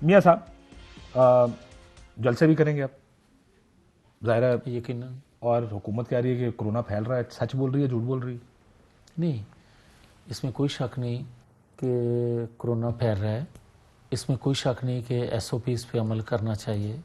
मियाँ साहब, जलसे भी करेंगे आप, जाहिर है यकीनन। और हुकूमत कह रही है कि कोरोना फैल रहा है, सच बोल रही है झूठ बोल रही है? नहीं, इसमें कोई शक नहीं कि कोरोना फैल रहा है। इसमें कोई शक नहीं कि SOPs पे अमल करना चाहिए,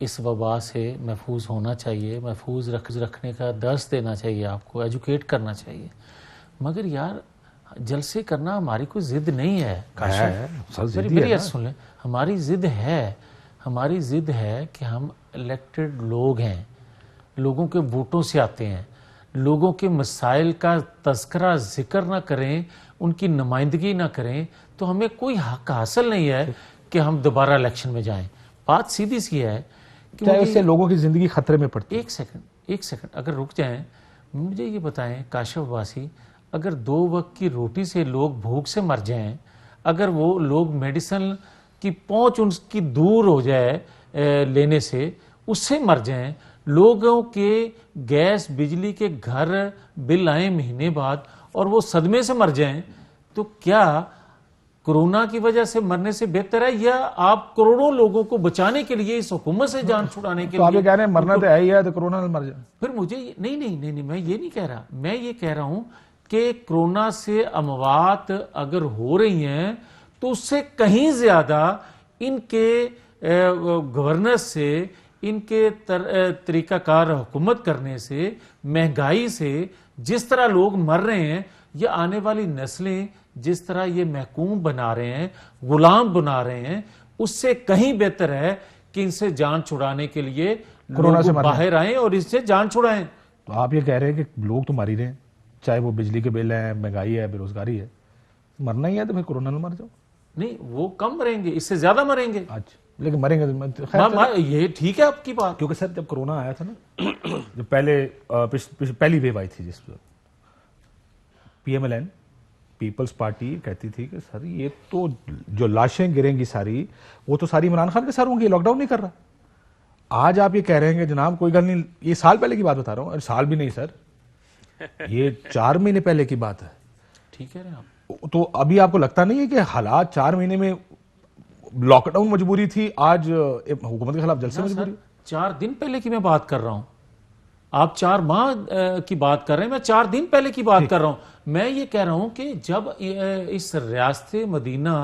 इस वबा से महफूज होना चाहिए, महफूज रखने का दर्स देना चाहिए, आपको एजुकेट करना चाहिए। मगर यार, जलसे करना हमारी कोई ज़िद नहीं है काशिफ। मेरी बात सुन लें, हमारी ज़िद है, हमारी ज़िद है कि हम इलेक्टेड लोग हैं, लोगों के वोटों से आते हैं, लोगों के मसाइल का तज़किरा जिक्र ना करें, उनकी नुमाइंदगी ना करें, तो हमें कोई हक हासिल नहीं है कि हम दोबारा इलेक्शन में जाएं। बात सीधी सी है कि क्या उससे लोगों की ज़िंदगी खतरे में पड़ती है? एक सेकंड अगर रुक जाएं, मुझे ये बताएं काशिफ वासी, अगर 2 वक्त की रोटी से लोग भूख से मर जाएं, अगर वो लोग मेडिसिन की पहुंच उनकी दूर हो जाए लेने से, उससे मर जाएं, लोगों के गैस बिजली के घर बिल आए महीने बाद और वो सदमे से मर जाएं, तो क्या कोरोना की वजह से मरने से बेहतर है, या आप करोड़ों लोगों को बचाने के लिए, इस हुकूमत से जान छुड़ाने के तो आप लिए ये कह रहे हैं मरना तो है ही है, तो कोरोना मर जाए? फिर मुझे नहीं नहीं नहीं नहीं मैं ये नहीं कह रहा, मैं ये कह रहा हूं कि कोरोना से अमवात अगर हो रही हैं तो उससे कहीं ज्यादा इनके गवर्नेंस से, इनके तरीकाकार हुकूमत करने से, महंगाई से जिस तरह लोग मर रहे हैं, ये आने वाली नस्लें जिस तरह ये महकूम बना रहे हैं, गुलाम बना रहे हैं, उससे कहीं बेहतर है कि इनसे जान छुड़ाने के लिए कोरोना से बाहर आए और इससे जान छुड़ाएं। तो आप ये कह रहे हैं कि लोग तो मर ही रहे हैं, चाहे वो बिजली के बिल है, महंगाई है, बेरोजगारी है, मरना ही है तो फिर कोरोना में मर जाओ। नहीं, वो कम मरेंगे, इससे ज्यादा मरेंगे। अच्छा, लेकिन मरेंगे तो ये ठीक है आपकी बात, क्योंकि सर जब कोरोना आया था ना, जब पहले पहली वेव आई थी, जिस PMLN पीपल्स पार्टी कहती थी कि सर ये तो जो लाशें गिरेंगी सारी, वो तो सारी इमरान खान के सर होंगी, लॉकडाउन नहीं कर रहा। आज आप ये कह रहे हैं कि जनाब कोई गल नहीं, ये साल पहले की बात बता रहा हूँ, साल भी नहीं सर, ये 4 महीने पहले की बात है। ठीक है आप, तो अभी आपको लगता नहीं है कि हालात 4 महीने में, लॉकडाउन मजबूरी थी, आज हुकूमत के खिलाफ जलसे मजबूरी? 4 दिन पहले की मैं बात कर रहा हूं, आप 4 माह की बात कर रहे हैं, मैं 4 दिन पहले की बात कर रहा हूं। मैं ये कह रहा हूं कि जब इस रियासत मदीना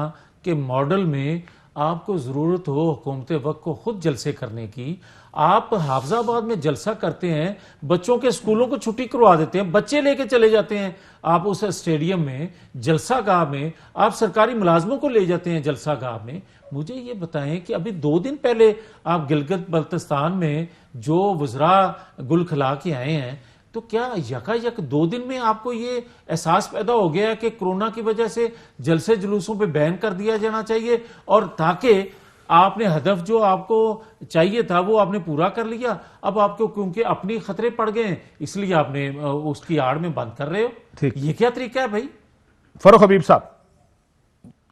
के मॉडल में आपको जरूरत हो हुकूमत वक्त को खुद जलसे करने की, आप हाफिजाबाद में जलसा करते हैं, बच्चों के स्कूलों को छुट्टी करवा देते हैं, बच्चे लेके चले जाते हैं आप उस स्टेडियम में, जलसा गाह में, आप सरकारी मुलाजमों को ले जाते हैं जलसा गाह में। मुझे ये बताएं कि अभी 2 दिन पहले आप गिलगित बल्तिस्तान में जो वज़रा गुल खिला के आए हैं, तो क्या यकायक 2 दिन में आपको ये एहसास पैदा हो गया है कि कोरोना की वजह से जलसे जुलूसों पे बैन कर दिया जाना चाहिए, और ताकि आपने हदफ जो आपको चाहिए था वो आपने पूरा कर लिया, अब आपको क्योंकि अपनी खतरे पड़ गए हैं इसलिए आपने उसकी आड़ में बंद कर रहे हो? ये क्या तरीका है भाई? फरूख हबीब साहब,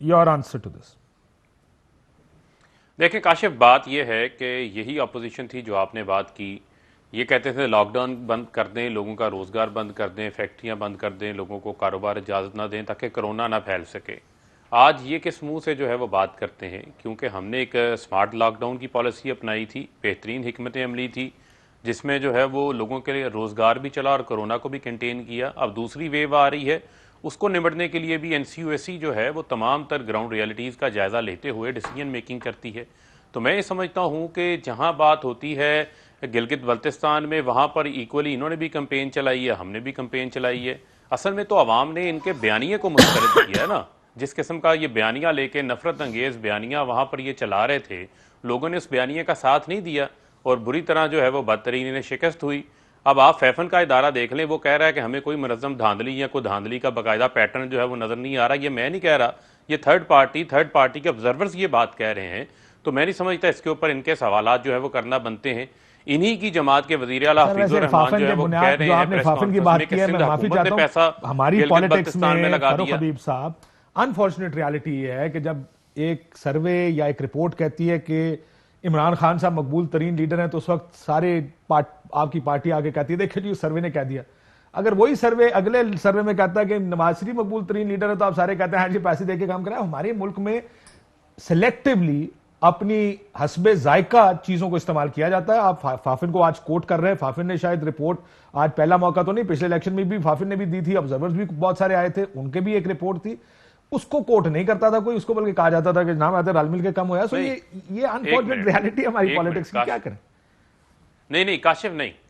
योर आंसर टू दिस। देखें काशिफ, बात यह है कि यही अपोजिशन थी जो आपने बात की, ये कहते थे लॉकडाउन बंद कर दें, लोगों का रोज़गार बंद कर दें, फैक्ट्रियां बंद कर दें, लोगों को कारोबार इजाज़त ना दें ताकि कोरोना ना फैल सके। आज ये किस मुंह से जो है वो बात करते हैं, क्योंकि हमने एक स्मार्ट लॉकडाउन की पॉलिसी अपनाई थी, बेहतरीन हिकमत अमली थी, जिसमें जो है वो लोगों के लिए रोज़गार भी चला और कोरोना को भी कंटेन किया। अब दूसरी वेव आ रही है, उसको निपटने के लिए भी NCUSC जो है वो तमाम तर ग्राउंड रियलिटीज़ का जायज़ा लेते हुए डिसीजन मेकिंग करती है। तो मैं ये समझता हूँ कि जहाँ बात होती है गिलगित बल्तिस्तान में, वहाँ पर इक्वली इन्होंने भी कैंपेन चलाई है, हमने भी कैंपेन चलाई है। असल में तो आवाम ने इनके बयानिए को मुस्तरद किया है ना, जिस किस्म का ये बयानिया लेके नफरत अंगेज़ बयानिया वहाँ पर ये चला रहे थे, लोगों ने उस बयानिए का साथ नहीं दिया और बुरी तरह जो है वो बदतरीन इन्हें शिकस्त हुई। अब आप फैफन का इदारा देख लें, वो कह रहा है कि हमें कोई मुनज़्ज़म धांधली या कोई धांधली का बाकायदा पैटर्न जो है वो नज़र नहीं आ रहा। ये मैं नहीं कह रहा, ये थर्ड पार्टी के ऑब्जर्वर्स ये बात कह रहे हैं। तो मैं नहीं समझता इसके ऊपर इनके सवालात जो है वो करना बनते हैं। इन्हीं की जमात के वज़ीर आला हफीजुर रहमान जो है वो कह रहे हैं प्रेस कॉन्फ्रेंस में कि सिंध हुकूमत ने पैसा हमारी पॉलिटिक्स में फरूख हबीब साहब, अनफॉर्चुनेट रियलिटी ये है कि जब एक सर्वे या एक रिपोर्ट कहती है कि इमरान खान साहब मकबूल तरीन लीडर हैं, तो उस वक्त सारे आपकी पार्टी आगे कहती है देखिए जी उस सर्वे ने कह दिया। अगर वही सर्वे अगले सर्वे में कहता है कि नवाज शरीफ मकबूल तरीन लीडर है, तो आप सारे कहते हैं हाँ जी पैसे देके काम कराए। हमारे मुल्क में सिलेक्टिवली अपनी हस्बे जायका चीजों को इस्तेमाल किया जाता है। आप फाफिन को आज कोट कर रहे हैं, फाफिन ने शायद रिपोर्ट, आज पहला मौका तो नहीं, पिछले इलेक्शन में भी फाफिन ने भी दी थी, ऑब्जर्वर्स भी बहुत सारे आए थे, उनके भी एक रिपोर्ट थी, उसको कोट नहीं करता था कोई, उसको बल्कि कहा जाता था कि नाम आते रल मिल के कम हुआ। सो ये अनफॉर्चुनेट रियलिटी हमारी पॉलिटिक्स की, क्या करें। नहीं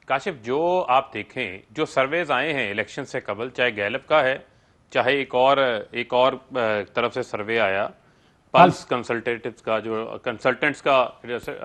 काशिफ, जो आप देखें, जो सर्वेज आए हैं इलेक्शन से कबल, चाहे गैलप का है, चाहे एक और तरफ से सर्वे आया, पल्स कंसल्टेटिव्स का, जो कंसल्टेंट्स का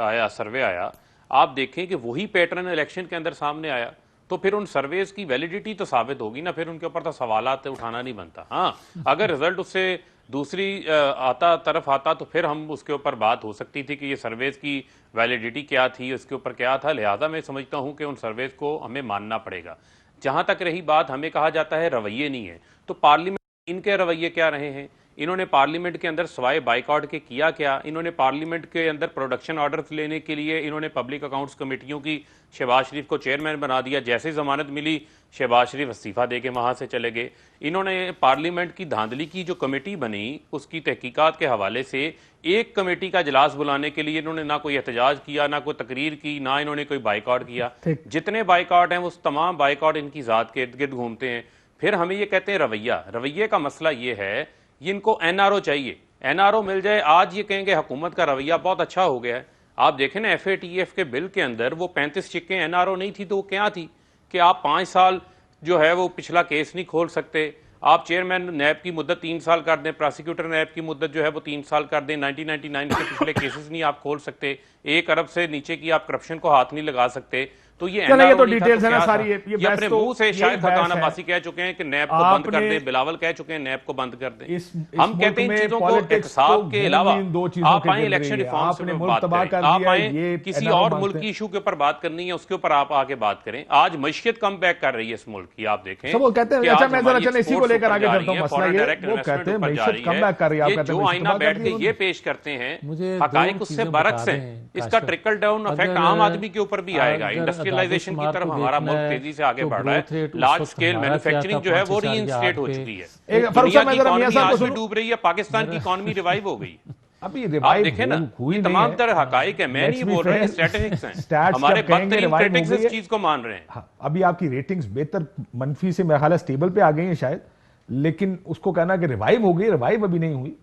आया सर्वे आया, आप देखें कि वही पैटर्न इलेक्शन के अंदर सामने आया, तो फिर उन सर्वेज की वैलिडिटी तो साबित होगी ना, फिर उनके ऊपर तो सवालात उठाना नहीं बनता। हाँ, अगर रिजल्ट उससे दूसरी तरफ आता तो फिर हम उसके ऊपर बात हो सकती थी कि ये सर्वेज की वैलिडिटी क्या थी, उसके ऊपर क्या था। लिहाजा मैं समझता हूं कि उन सर्वेज को हमें मानना पड़ेगा। जहां तक रही बात, हमें कहा जाता है रवैये नहीं है, तो पार्लियामेंट इनके रवैये क्या रहे हैं? इन्होंने पार्लियामेंट के अंदर सवाए बाइकआउट के किया क्या? इन्होंने पार्लियामेंट के अंदर प्रोडक्शन ऑर्डर्स लेने के लिए इन्होंने पब्लिक अकाउंट्स कमेटियों की शहबाज शरीफ को चेयरमैन बना दिया, जैसे जमानत मिली शहबाज शरीफ इस्तीफा दे के वहां से चले गए। इन्होंने पार्लियामेंट की धांधली की जो कमेटी बनी, उसकी तहकीकात के हवाले से एक कमेटी का इजलास बुलाने के लिए इन्होंने ना कोई एहतजाज किया, ना कोई तकरीर की, ना इन्होंने कोई बाइकआउट किया। जितने बाइकआउट हैं वो तमाम बाइकआउट इनकी जात के इर्द गिर्द घूमते हैं। फिर हमें ये कहते हैं रवैये का मसला ये है, ये इनको एनआरओ चाहिए, एनआरओ मिल जाए। आज ये कहेंगे हुकूमत का रवैया बहुत अच्छा हो गया है। आप देखें ना, FATF के बिल के अंदर वो 35 चिक्कें एनआरओ नहीं थी तो वो क्या थी कि आप 5 साल जो है वो पिछला केस नहीं खोल सकते, आप चेयरमैन नैब की मुद्दत 3 साल कर दें, प्रोसिक्यूटर नैब की मुद्दत जो है वो 3 साल कर दें, 1999 के पिछले केसेस नहीं आप खोल सकते, 1 अरब से नीचे की आप करप्शन को हाथ नहीं लगा सकते। तो ये तो डिटेल्स है ना सारी, ये अपने मुंह से शायद खकान अब्बासी कह चुके हैं कि नैब को बंद कर दें, बिलावल कह चुके हैं नैब को बंद कर दें। हम कहते हैं इन चीजों को एहतसाब के अलावा आप आए इलेक्शन रिफॉर्म से बात करें, आप आए किसी और मुल्क की इशू के ऊपर बात करनी है, उसके ऊपर आप आगे बात करें। आज मईशत कम बैक कर रही है इस मुल्क की, आप देखें। वो कहते हैं, अच्छा मैं जरा चलें इसी को लेकर आगे बढ़ता हूं, मसला ये वो कहते हैं मईशत कम बैक कर रही है, आप कहते हैं जो आईना बैठ के ये पेश करते हैं हकाइक उससे बरक्स हैं। इसका ट्रिकल डाउन इफेक्ट आम आदमी के ऊपर भी आएगा। इंडस्ट्रियलाइजेशन की तरफ हमारा मुल्क तेजी से आगे बढ़ रहा है, लार्ज स्केल मैन्युफैक्चरिंग जो है वो रीइंस्टेट हो चुकी है, दुनिया की इकोनॉमी आज भी डूब रही है, पाकिस्तान की इकोनॉमी रिवाइव हो गई। अभी रिवाइव देखें ना, ये तमाम तरह हकाइक है, मैं नहीं बोल रहा, स्टैटिस्टिक्स हैं, हमारे बदतरीन क्रिटिक्स इस चीज को मान रहे हैं। हाँ, अभी आपकी रेटिंग्स बेहतर मनफी से मेरा ख्याल है स्टेबल पे आ गई हैं शायद, लेकिन उसको कहना कि रिवाइव हो गई, रिवाइव अभी नहीं हुई,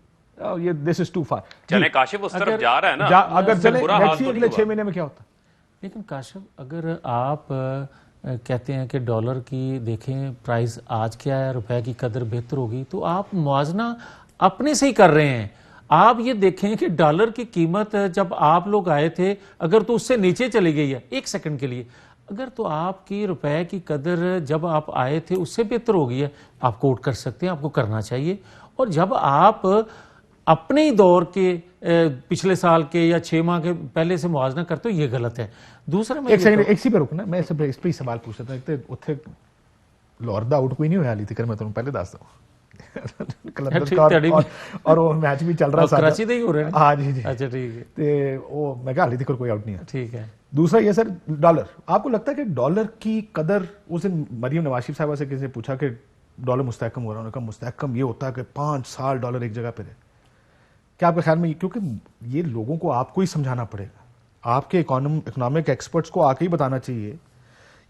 ये दिस इज टू फार। चले काशिफ उस तरफ जा रहा है ना, अगर चले अगले 6 महीने में क्या होता है। लेकिन काशिफ, अगर आप कहते हैं कि डॉलर की देखें प्राइस आज क्या है, रुपए की कदर बेहतर होगी, तो आप मुआवजना अपने से ही कर रहे हैं। आप ये देखें कि डॉलर की कीमत जब आप लोग आए थे, अगर तो उससे नीचे चली गई है 1 सेकंड के लिए, अगर तो आपकी रुपए की कदर जब आप आए थे उससे बेहतर हो गई है, आप कोट कर सकते हैं, आपको करना चाहिए। और जब आप अपने ही दौर के पिछले साल के या 6 माह के पहले से मुआवजा करते हो, ये गलत है। दूसरा मैं एक सेकंड एक सी पे रुकना, मैं इस पे सवाल पूछ रहा था। उत्थे लाहौर दा आउट कोई नहीं होया हाली तक, मैं तुहानू पहले दस दूं और वो मैच भी चल रहा, कराची दे ही हो रहे हैं। हाँ जी जी, अच्छा ठीक है, ते वो मैं कहा हाली तक कोई आउट नहीं है। ठीक है। दूसरा ये सर, डॉलर, आपको लगता है कि डॉलर की कदर, उस दिन मरियम नवाज शरीफ साहबा से किसी ने पूछा कि डॉलर मुस्तहकम हो रहा है, उन्होंने कहा मुस्तहकम ये होता है कि 5 साल डॉलर एक जगह पे रहे। क्या आपके ख्याल में, क्योंकि ये लोगों को आपको ही समझाना पड़ेगा, आपके इकोनॉमिक एक्सपर्ट्स को आके ही बताना चाहिए।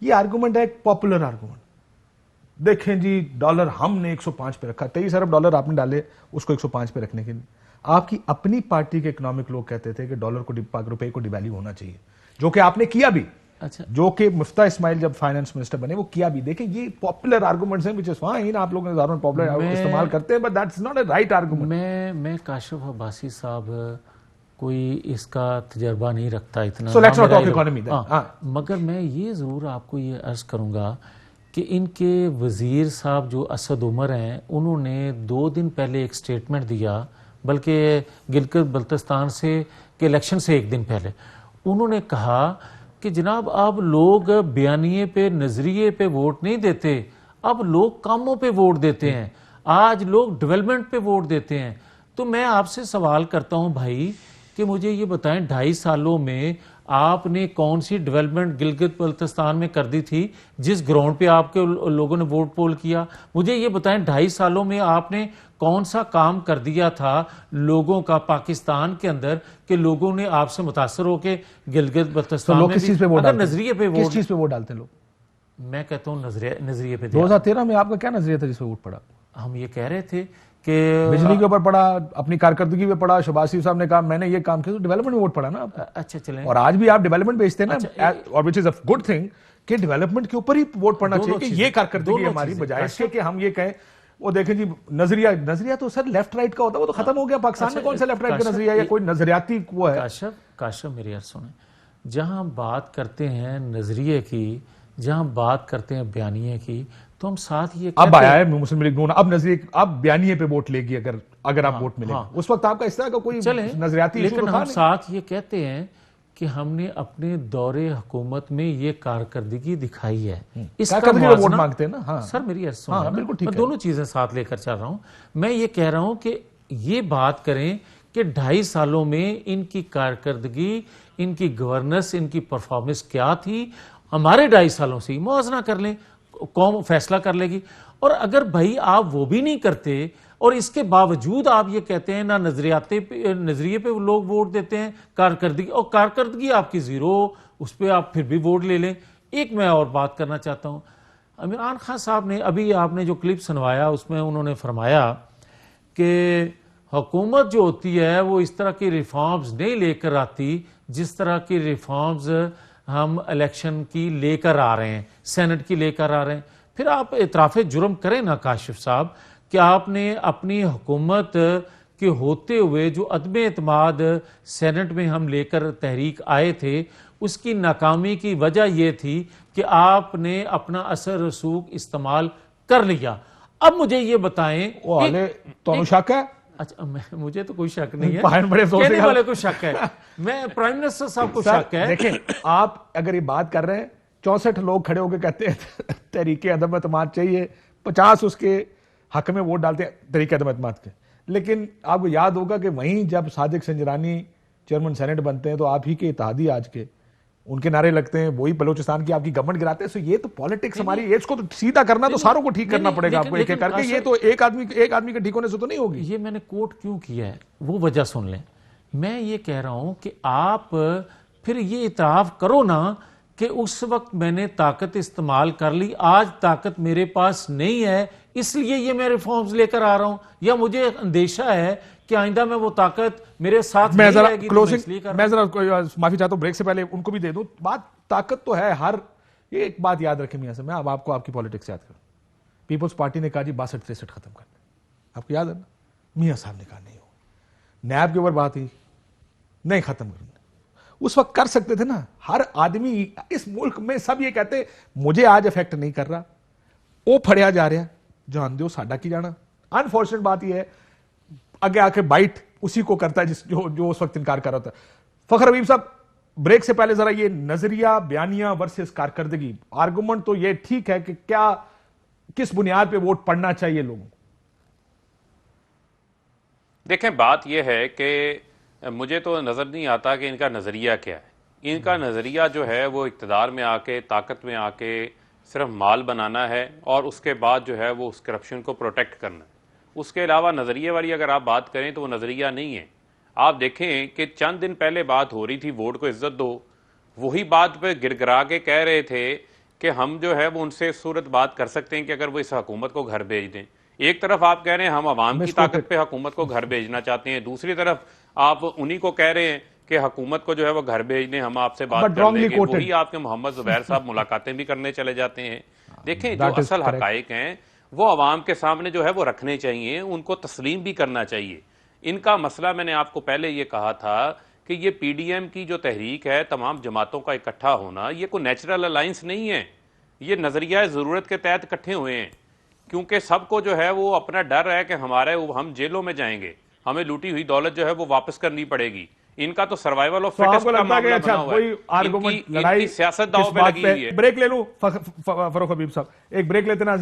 ये आर्गुमेंट है एक पॉपुलर आर्गुमेंट, देखें जी डॉलर हमने 105 पे रखा, 23 अरब डॉलर आपने डाले उसको 105 पे रखने के लिए। आपकी अपनी पार्टी के इकोनॉमिक लोग कहते थे कि डॉलर को, रुपए को डिवैल्यू होना चाहिए, जो कि आपने किया भी। अच्छा, जो कि मुफ्ता इस्माइल जब फाइनेंस मिनिस्टर बने वो किया भी। देखिए ये पॉपुलर आर्गुमेंट्स हैं, विच इज फाइन, आप लोग पॉपुलर इस्तेमाल करते हैं, but that's not a right argument. मैं काशिफ अब्बासी साहब कोई इसका तजर्बा नहीं रखता इतना, so let's not talk economy then. मगर मैं ये जरूर आपको ये अर्ज करूंगा कि इनके वजीर साहब जो असद उमर हैं, उन्होंने 2 दिन पहले एक स्टेटमेंट दिया, बल्कि गिलगित बल्तिस्तान से के इलेक्शन से 1 दिन पहले, उन्होंने कहा कि जनाब अब लोग बयानिए पे, नजरिए पे वोट नहीं देते, अब लोग कामों पे वोट देते हैं, आज लोग डेवलपमेंट पे वोट देते हैं। तो मैं आपसे सवाल करता हूं भाई कि मुझे ये बताएं, 2.5 सालों में आपने कौन सी डेवलपमेंट गिलगित बल्तिस्तान में कर दी थी जिस ग्राउंड पे आपके लोगों ने वोट पोल किया? मुझे ये बताएं, 2.5 सालों में आपने कौन सा काम कर दिया था लोगों का पाकिस्तान के अंदर कि लोगों ने आपसे मुतासर होकर गिलगित बल्तिस्तान लोग में किस चीज पे भी वोट अगर डालते हैं? नजरिए पे किस वोट, चीज पे वोट डालते हैं लोग? मैं कहता हूँ नजरिए पे दिया। 2013 में आपका क्या नजरिया था जिस पे वोट पड़ा? हम ये कह रहे थे कि बिजली के ऊपर पड़ा, अपनी कारकर्दगी पे पड़ा, शहबाज शरीफ साहब ने कहा मैंने ये काम किया, तो डेवलपमेंट में वोट पड़ा ना आपका। अच्छा चलें, और आज भी आप डेवलपमेंट बेचते हैं ना, अच्छा, और which is a good thing कि डेवलपमेंट के ऊपर ही वोट पड़ना दोनों चाहिए कि चीजें, ये कारकर्दगी दोनों हमारी, चीजें। बजाय इसके कि हम ये कहें वो देखें जी नजरिया तो सर लेफ्ट राइट का होता है, वो तो खत्म हो गया। पाकिस्तान में कौन सा लेफ्ट राइट का नजरिया या कोई नजरियाती वो है? काशफ मेरी यार सुने, जहां हम बात करते हैं नजरिए की, जहां हम बात करते हैं बयानिए की, तो हम साथ ये अब कहते आया हैं, है मुस्लिम लीग नून, अब नजरिए, अब बयानिए पे वोट लेगी अगर आप वोट मिलेंगे। हाँ। उस वक्त आपका इस तरह का कोई चले, नजरियाती इशू लेकिन तो था हम नहीं। साथ ये कहते हैं कि हमने अपने दौरे हुकूमत में ये कारकर्दगी दिखाई है। इसका कारकर्दगी पे वोट मुआवजा मांगते हैं ना। हाँ सर मेरी सुनो हाँ, ना, बिल्कुल ठीक मैं है। दोनों चीजें साथ लेकर चल रहा हूं। मैं ये कह रहा हूं कि ये बात करें कि 2.5 सालों में इनकी कारकर्दगी, इनकी गवर्नेंस, इनकी परफॉर्मेंस क्या थी, हमारे 2.5 सालों से मुआवजा कर लें, कौम फैसला कर लेगी। और अगर भाई आप वो भी नहीं करते और इसके बावजूद आप ये कहते हैं ना नजरिए पे लोग वोट देते हैं, कारकर्दगी, और कारकर्दगी आपकी जीरो, उस पर आप फिर भी वोट ले लें। एक मैं और बात करना चाहता हूं, इमरान खान साहब ने अभी आपने जो क्लिप सुनवाया उसमें उन्होंने फरमाया कि हुकूमत जो होती है वो इस तरह की रिफॉर्म्स नहीं लेकर आती जिस तरह की रिफॉर्म्स हम इलेक्शन की लेकर आ रहे हैं, सेनेट की लेकर आ रहे हैं। फिर आप इतराफ़े जुर्म करें ना काशिफ साहब कि आपने अपनी हुकूमत के होते हुए जो अदम एतमाद सेनेट में हम लेकर तहरीक आए थे, उसकी नाकामी की वजह यह थी कि आपने अपना असर रसूख इस्तेमाल कर लिया। अब मुझे ये बताएं, वो हाले तो शक है? अच्छा, मुझे तो कोई शक नहीं है, बड़े कहने वाले को शक है, मैं प्राइम मिनिस्टर साहब को शक है। देखें, आप अगर ये बात कर रहे हैं, 64 लोग खड़े होकर कहते हैं तहरीके अदम एतमाद चाहिए, 50 उसके हक में वोट डालते हैं तहरीके अदम एतमाद के। लेकिन आपको याद होगा कि वहीं जब सादिक संजरानी चेयरमैन सेनेट बनते हैं तो आप ही के इत्तेहादी आज के उनके नारे लगते हैं, वही बलोचिस्तान की आपकी गवर्नमेंट गिराते हैं। सो ये तो पॉलिटिक्स हमारी, इसको तो सीधा करना तो सारों को ठीक करना पड़ेगा आपको एक एक करके। ये तो एक आदमी के ठीक होने से तो नहीं होगी। ये मैंने कोट क्यों किया है वो वजह सुन लें। मैं ये कह रहा हूं कि आप फिर ये इतराफ करो ना कि उस वक्त मैंने ताकत इस्तेमाल कर ली, आज ताकत मेरे पास नहीं है, इसलिए ये मैं रिफॉर्म्स लेकर आ रहा हूं, या मुझे अंदेशा है कि आइंदा में वो ताकत मेरे साथ मैं नहीं जरा रहेगी, तो क्लोजिंग, मैं जरा माफी चाहता हूं, ब्रेक से पहले उनको भी दे दूं बात। ताकत तो है हर, ये एक बात याद रखें मियां से, मैं अब आपको आपकी पॉलिटिक्स याद करूं। पीपल्स पार्टी ने कहा जी 62-63 खत्म करना, आपको याद है ना? मियां साहब ने कहा नहीं हो। नैब के ऊपर बात हुई, नहीं खत्म करना। उस वक्त कर सकते थे ना। हर आदमी इस मुल्क में सब ये कहते मुझे आज इफेक्ट नहीं कर रहा, वो फड़िया जा रहा, जान दो साडा की जाना। अनफॉर्चुनेट बात यह है आगे आके बाइट उसी को करता है जो उस वक्त इनकार कर रहा था। फखर हबीब साहब, ब्रेक से पहले जरा ये नजरिया बयानिया वर्सेस कारकर्दगी आर्गुमेंट तो ये ठीक है कि क्या किस बुनियाद पे वोट पड़ना चाहिए लोगों को? देखें, बात यह है कि मुझे तो नज़र नहीं आता कि इनका नज़रिया क्या है। इनका नज़रिया जो है वो इक़्तिदार में आके, ताकत में आके सिर्फ माल बनाना है और उसके बाद जो है वो उस करप्शन को प्रोटेक्ट करना है। उसके अलावा नज़रिए वाली अगर आप बात करें तो वो नज़रिया नहीं है। आप देखें कि चंद दिन पहले बात हो रही थी वोट को इज्जत दो, वही बात पे गिरगिरा के कह रहे थे कि हम जो है वो उनसे सूरत बात कर सकते हैं कि अगर वो इस हुकूमत को घर भेज दें। एक तरफ आप कह रहे हैं हम अवाम की ताकत पे हुकूमत को घर भेजना चाहते हैं, दूसरी तरफ आप उन्हीं को कह रहे हैं कि हुकूमत को जो है वो घर भेज दें, हम आपसे बात कर लेंगे। वही आपके मोहम्मद जुबैर साहब मुलाकातें भी करने चले जाते हैं। देखें, जो असल हकाइक हैं वो अवाम के सामने जो है वो रखने चाहिए, उनको तस्लीम भी करना चाहिए। इनका मसला मैंने आपको पहले ये कहा था कि ये पीडीएम की जो तहरीक है, तमाम जमातों का इकट्ठा होना, ये कोई नेचुरल अलायंस नहीं है। ये नजरिया ज़रूरत के तहत इकट्ठे हुए हैं, क्योंकि सबको जो है वो अपना डर है कि हम जेलों में जाएंगे, हमें लूटी हुई दौलत जो है वो वापस करनी पड़ेगी। इनका तो सर्वाइवल ऑफ फिटेस्ट का मामला बना हुआ है। इनकी सियासत दांव पे लगी हुई है। ब्रेक ले लूं फरूख हबीब साहब, एक ब्रेक लेते ना।